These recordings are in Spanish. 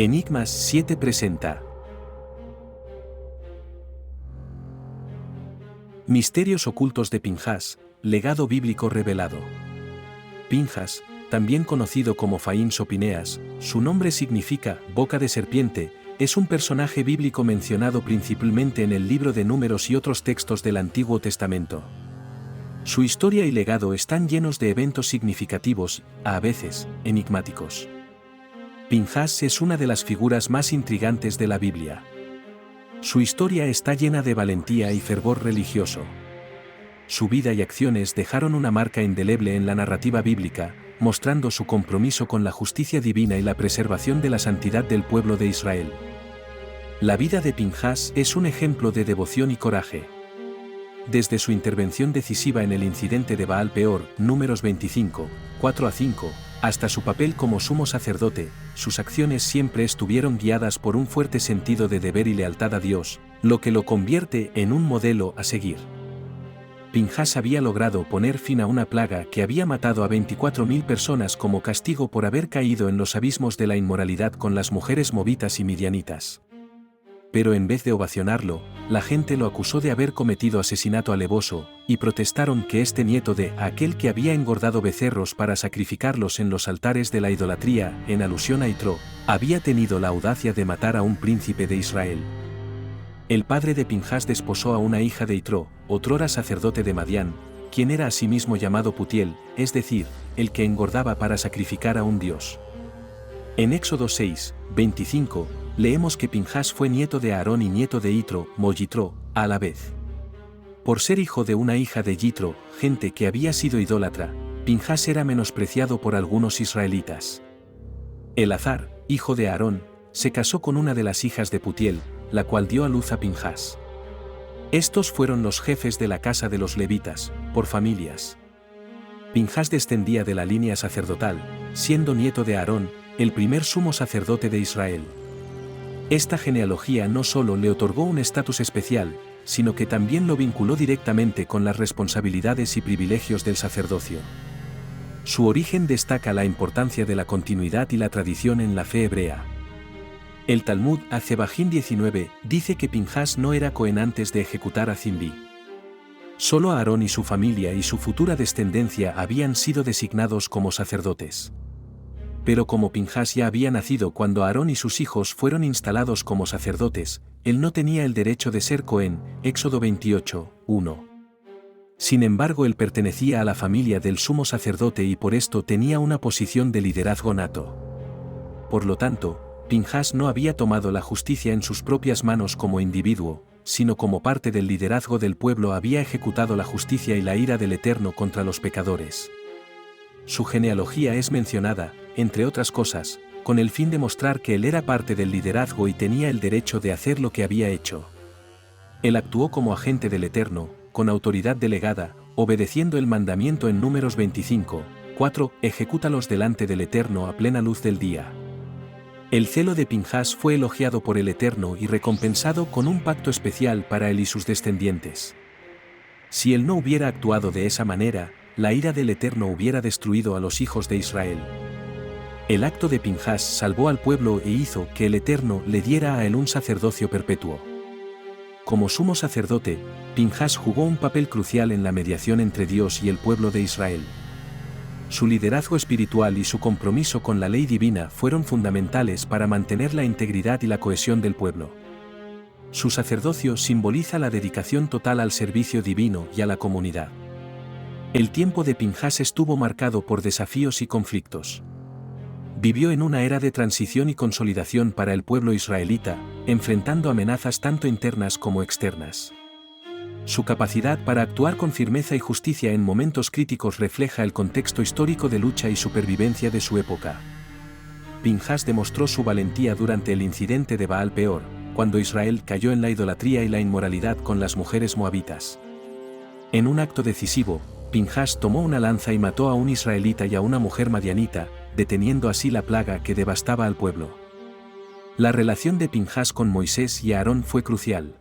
Enigmas 7 presenta Misterios ocultos de Pinhas, legado bíblico revelado. Pinhas, también conocido como Faín o Pineas, su nombre significa boca de serpiente, es un personaje bíblico mencionado principalmente en el libro de Números y otros textos del Antiguo Testamento. Su historia y legado están llenos de eventos significativos, a veces, enigmáticos. Pinhas es una de las figuras más intrigantes de la Biblia. Su historia está llena de valentía y fervor religioso. Su vida y acciones dejaron una marca indeleble en la narrativa bíblica, mostrando su compromiso con la justicia divina y la preservación de la santidad del pueblo de Israel. La vida de Pinhas es un ejemplo de devoción y coraje. Desde su intervención decisiva en el incidente de Baal Peor, Números 25, 4-5, hasta su papel como sumo sacerdote, sus acciones siempre estuvieron guiadas por un fuerte sentido de deber y lealtad a Dios, lo que lo convierte en un modelo a seguir. Pinhas había logrado poner fin a una plaga que había matado a 24.000 personas como castigo por haber caído en los abismos de la inmoralidad con las mujeres moabitas y midianitas. Pero en vez de ovacionarlo, la gente lo acusó de haber cometido asesinato alevoso, y protestaron que este nieto de aquel que había engordado becerros para sacrificarlos en los altares de la idolatría, en alusión a Yitro, había tenido la audacia de matar a un príncipe de Israel. El padre de Pinhas desposó a una hija de Yitro, otrora sacerdote de Madián, quien era asimismo llamado Putiel, es decir, el que engordaba para sacrificar a un dios. En Éxodo 6, 25, leemos que Pinhas fue nieto de Aarón y nieto de Yitro, Yitro, a la vez. Por ser hijo de una hija de Yitro, gente que había sido idólatra, Pinhas era menospreciado por algunos israelitas. Eleazar, hijo de Aarón, se casó con una de las hijas de Putiel, la cual dio a luz a Pinhas. Estos fueron los jefes de la casa de los levitas, por familias. Pinhas descendía de la línea sacerdotal, siendo nieto de Aarón, el primer sumo sacerdote de Israel. Esta genealogía no solo le otorgó un estatus especial, sino que también lo vinculó directamente con las responsabilidades y privilegios del sacerdocio. Su origen destaca la importancia de la continuidad y la tradición en la fe hebrea. El Talmud Hazebajín 19 dice que Pinhas no era cohen antes de ejecutar a Zimri. Solo Aarón y su familia y su futura descendencia habían sido designados como sacerdotes. Pero como Pinhas ya había nacido cuando Aarón y sus hijos fueron instalados como sacerdotes, él no tenía el derecho de ser cohen, Éxodo 28, 1. Sin embargo, él pertenecía a la familia del sumo sacerdote y por esto tenía una posición de liderazgo nato. Por lo tanto, Pinhas no había tomado la justicia en sus propias manos como individuo, sino como parte del liderazgo del pueblo había ejecutado la justicia y la ira del Eterno contra los pecadores. Su genealogía es mencionada, entre otras cosas, con el fin de mostrar que él era parte del liderazgo y tenía el derecho de hacer lo que había hecho. Él actuó como agente del Eterno, con autoridad delegada, obedeciendo el mandamiento en Números 25, 4, ejecútalos delante del Eterno a plena luz del día. El celo de Pinhas fue elogiado por el Eterno y recompensado con un pacto especial para él y sus descendientes. Si él no hubiera actuado de esa manera, la ira del Eterno hubiera destruido a los hijos de Israel. El acto de Pinhas salvó al pueblo e hizo que el Eterno le diera a él un sacerdocio perpetuo. Como sumo sacerdote, Pinhas jugó un papel crucial en la mediación entre Dios y el pueblo de Israel. Su liderazgo espiritual y su compromiso con la ley divina fueron fundamentales para mantener la integridad y la cohesión del pueblo. Su sacerdocio simboliza la dedicación total al servicio divino y a la comunidad. El tiempo de Pinhas estuvo marcado por desafíos y conflictos. Vivió en una era de transición y consolidación para el pueblo israelita, enfrentando amenazas tanto internas como externas. Su capacidad para actuar con firmeza y justicia en momentos críticos refleja el contexto histórico de lucha y supervivencia de su época. Pinhas demostró su valentía durante el incidente de Baal Peor, cuando Israel cayó en la idolatría y la inmoralidad con las mujeres moabitas. En un acto decisivo, Pinhas tomó una lanza y mató a un israelita y a una mujer madianita, deteniendo así la plaga que devastaba al pueblo. La relación de Pinhas con Moisés y Aarón fue crucial.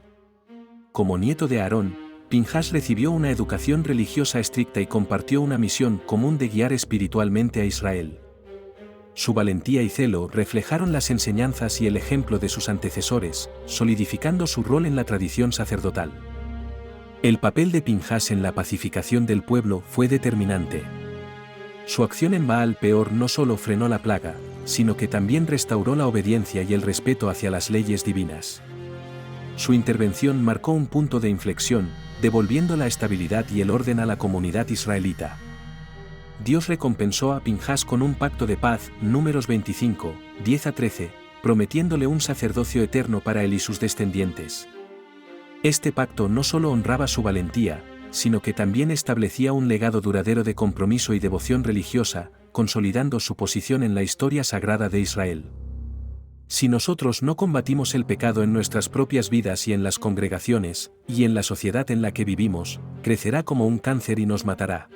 Como nieto de Aarón, Pinhas recibió una educación religiosa estricta y compartió una misión común de guiar espiritualmente a Israel. Su valentía y celo reflejaron las enseñanzas y el ejemplo de sus antecesores, solidificando su rol en la tradición sacerdotal. El papel de Pinhas en la pacificación del pueblo fue determinante. Su acción en Baal Peor no solo frenó la plaga, sino que también restauró la obediencia y el respeto hacia las leyes divinas. Su intervención marcó un punto de inflexión, devolviendo la estabilidad y el orden a la comunidad israelita. Dios recompensó a Pinhas con un pacto de paz, Números 25, 10-13, prometiéndole un sacerdocio eterno para él y sus descendientes. Este pacto no solo honraba su valentía, sino que también establecía un legado duradero de compromiso y devoción religiosa, consolidando su posición en la historia sagrada de Israel. Si nosotros no combatimos el pecado en nuestras propias vidas y en las congregaciones, y en la sociedad en la que vivimos, crecerá como un cáncer y nos matará.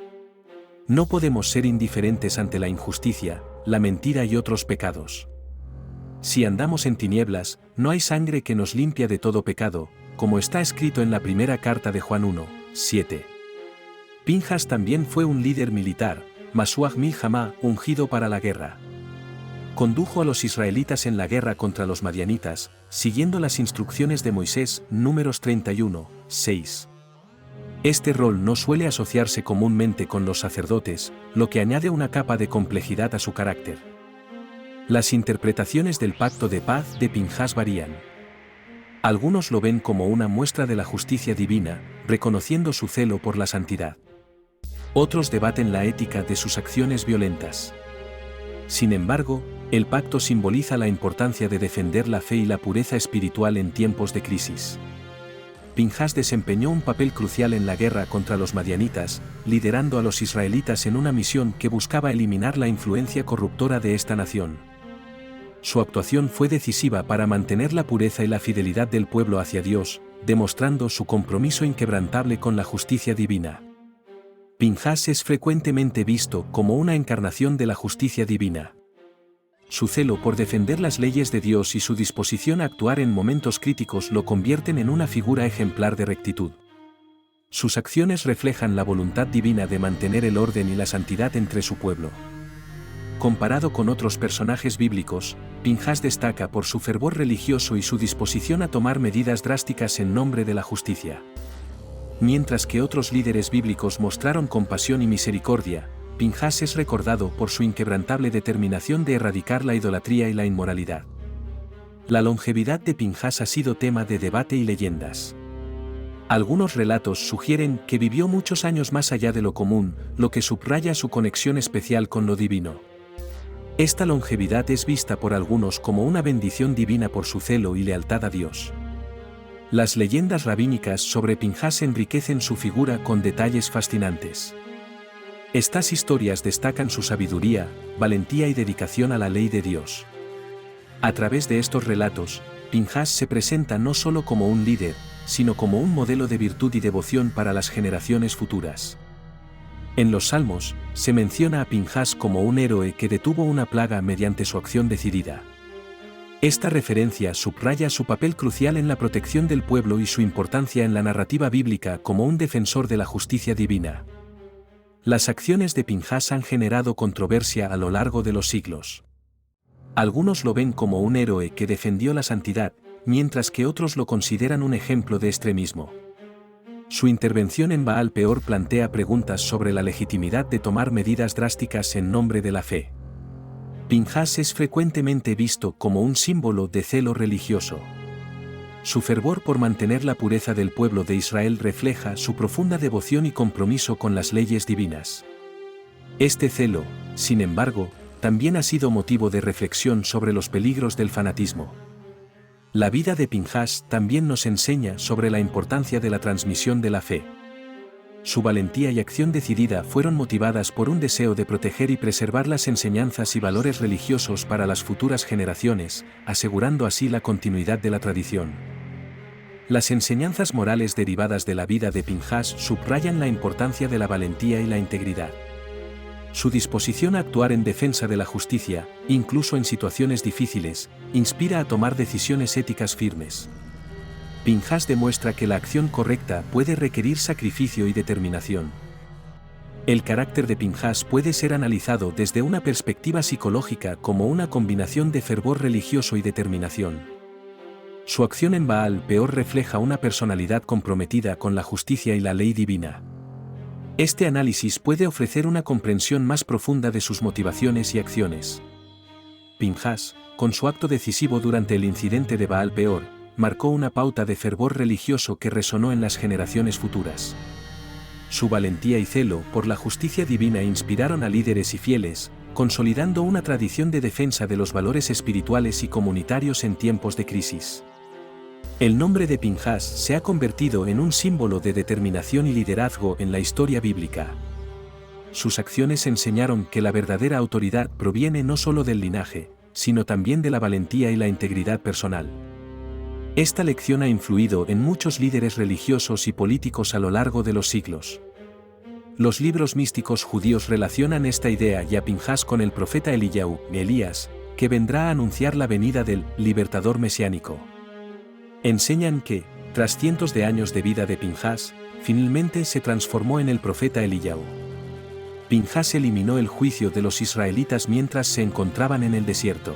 No podemos ser indiferentes ante la injusticia, la mentira y otros pecados. Si andamos en tinieblas, no hay sangre que nos limpia de todo pecado, como está escrito en la primera carta de Juan 1, 7. Pinhas también fue un líder militar, Masuach Milhamá, ungido para la guerra. Condujo a los israelitas en la guerra contra los madianitas, siguiendo las instrucciones de Moisés, Números 31, 6. Este rol no suele asociarse comúnmente con los sacerdotes, lo que añade una capa de complejidad a su carácter. Las interpretaciones del pacto de paz de Pinhas varían. Algunos lo ven como una muestra de la justicia divina, reconociendo su celo por la santidad. Otros debaten la ética de sus acciones violentas. Sin embargo, el pacto simboliza la importancia de defender la fe y la pureza espiritual en tiempos de crisis. Pinhas desempeñó un papel crucial en la guerra contra los madianitas, liderando a los israelitas en una misión que buscaba eliminar la influencia corruptora de esta nación. Su actuación fue decisiva para mantener la pureza y la fidelidad del pueblo hacia Dios, demostrando su compromiso inquebrantable con la justicia divina. Pinhas es frecuentemente visto como una encarnación de la justicia divina. Su celo por defender las leyes de Dios y su disposición a actuar en momentos críticos lo convierten en una figura ejemplar de rectitud. Sus acciones reflejan la voluntad divina de mantener el orden y la santidad entre su pueblo. Comparado con otros personajes bíblicos, Pinhas destaca por su fervor religioso y su disposición a tomar medidas drásticas en nombre de la justicia. Mientras que otros líderes bíblicos mostraron compasión y misericordia, Pinhas es recordado por su inquebrantable determinación de erradicar la idolatría y la inmoralidad. La longevidad de Pinhas ha sido tema de debate y leyendas. Algunos relatos sugieren que vivió muchos años más allá de lo común, lo que subraya su conexión especial con lo divino. Esta longevidad es vista por algunos como una bendición divina por su celo y lealtad a Dios. Las leyendas rabínicas sobre Pinhas enriquecen su figura con detalles fascinantes. Estas historias destacan su sabiduría, valentía y dedicación a la ley de Dios. A través de estos relatos, Pinhas se presenta no solo como un líder, sino como un modelo de virtud y devoción para las generaciones futuras. En los Salmos, se menciona a Pinhas como un héroe que detuvo una plaga mediante su acción decidida. Esta referencia subraya su papel crucial en la protección del pueblo y su importancia en la narrativa bíblica como un defensor de la justicia divina. Las acciones de Pinhas han generado controversia a lo largo de los siglos. Algunos lo ven como un héroe que defendió la santidad, mientras que otros lo consideran un ejemplo de extremismo. Su intervención en Baal Peor plantea preguntas sobre la legitimidad de tomar medidas drásticas en nombre de la fe. Pinhas es frecuentemente visto como un símbolo de celo religioso. Su fervor por mantener la pureza del pueblo de Israel refleja su profunda devoción y compromiso con las leyes divinas. Este celo, sin embargo, también ha sido motivo de reflexión sobre los peligros del fanatismo. La vida de Pinhas también nos enseña sobre la importancia de la transmisión de la fe. Su valentía y acción decidida fueron motivadas por un deseo de proteger y preservar las enseñanzas y valores religiosos para las futuras generaciones, asegurando así la continuidad de la tradición. Las enseñanzas morales derivadas de la vida de Pinhas subrayan la importancia de la valentía y la integridad. Su disposición a actuar en defensa de la justicia, incluso en situaciones difíciles, inspira a tomar decisiones éticas firmes. Pinhas demuestra que la acción correcta puede requerir sacrificio y determinación. El carácter de Pinhas puede ser analizado desde una perspectiva psicológica como una combinación de fervor religioso y determinación. Su acción en Baal Peor refleja una personalidad comprometida con la justicia y la ley divina. Este análisis puede ofrecer una comprensión más profunda de sus motivaciones y acciones. Pinhas, con su acto decisivo durante el incidente de Baal Peor, marcó una pauta de fervor religioso que resonó en las generaciones futuras. Su valentía y celo por la justicia divina inspiraron a líderes y fieles, consolidando una tradición de defensa de los valores espirituales y comunitarios en tiempos de crisis. El nombre de Pinhas se ha convertido en un símbolo de determinación y liderazgo en la historia bíblica. Sus acciones enseñaron que la verdadera autoridad proviene no solo del linaje, sino también de la valentía y la integridad personal. Esta lección ha influido en muchos líderes religiosos y políticos a lo largo de los siglos. Los libros místicos judíos relacionan esta idea y a Pinhas con el profeta Eliyahu, Elías, que vendrá a anunciar la venida del libertador mesiánico. Enseñan que, tras cientos de años de vida de Pinhas, finalmente se transformó en el profeta Eliyahu. Pinhas eliminó el juicio de los israelitas mientras se encontraban en el desierto.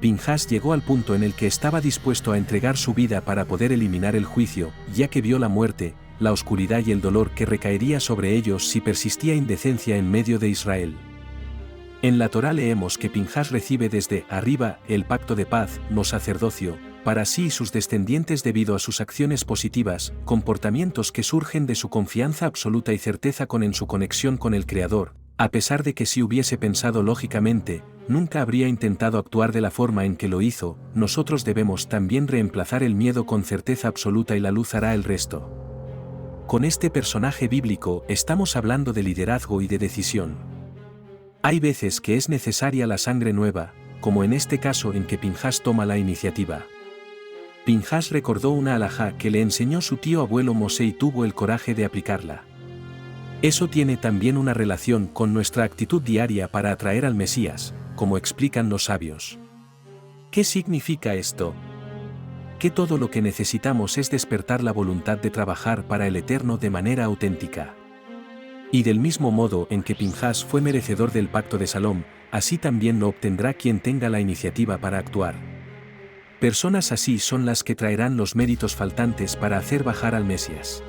Pinhas llegó al punto en el que estaba dispuesto a entregar su vida para poder eliminar el juicio, ya que vio la muerte, la oscuridad y el dolor que recaería sobre ellos si persistía indecencia en medio de Israel. En la Torá leemos que Pinhas recibe desde arriba el pacto de paz, no sacerdocio, para sí y sus descendientes debido a sus acciones positivas, comportamientos que surgen de su confianza absoluta y certeza en su conexión con el Creador, a pesar de que si hubiese pensado lógicamente, nunca habría intentado actuar de la forma en que lo hizo. Nosotros debemos también reemplazar el miedo con certeza absoluta y la luz hará el resto. Con este personaje bíblico estamos hablando de liderazgo y de decisión. Hay veces que es necesaria la sangre nueva, como en este caso en que Pinhas toma la iniciativa. Pinhas recordó una alajá que le enseñó su tío abuelo Mosé y tuvo el coraje de aplicarla. Eso tiene también una relación con nuestra actitud diaria para atraer al Mesías, como explican los sabios. ¿Qué significa esto? Que todo lo que necesitamos es despertar la voluntad de trabajar para el Eterno de manera auténtica. Y del mismo modo en que Pinhas fue merecedor del pacto de Salom, así también lo obtendrá quien tenga la iniciativa para actuar. Personas así son las que traerán los méritos faltantes para hacer bajar al Mesías.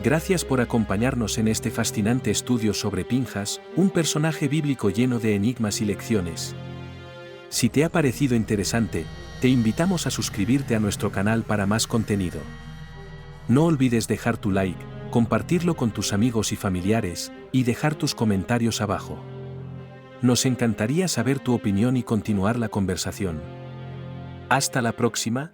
Gracias por acompañarnos en este fascinante estudio sobre Pinhas, un personaje bíblico lleno de enigmas y lecciones. Si te ha parecido interesante, te invitamos a suscribirte a nuestro canal para más contenido. No olvides dejar tu like, compartirlo con tus amigos y familiares, y dejar tus comentarios abajo. Nos encantaría saber tu opinión y continuar la conversación. Hasta la próxima.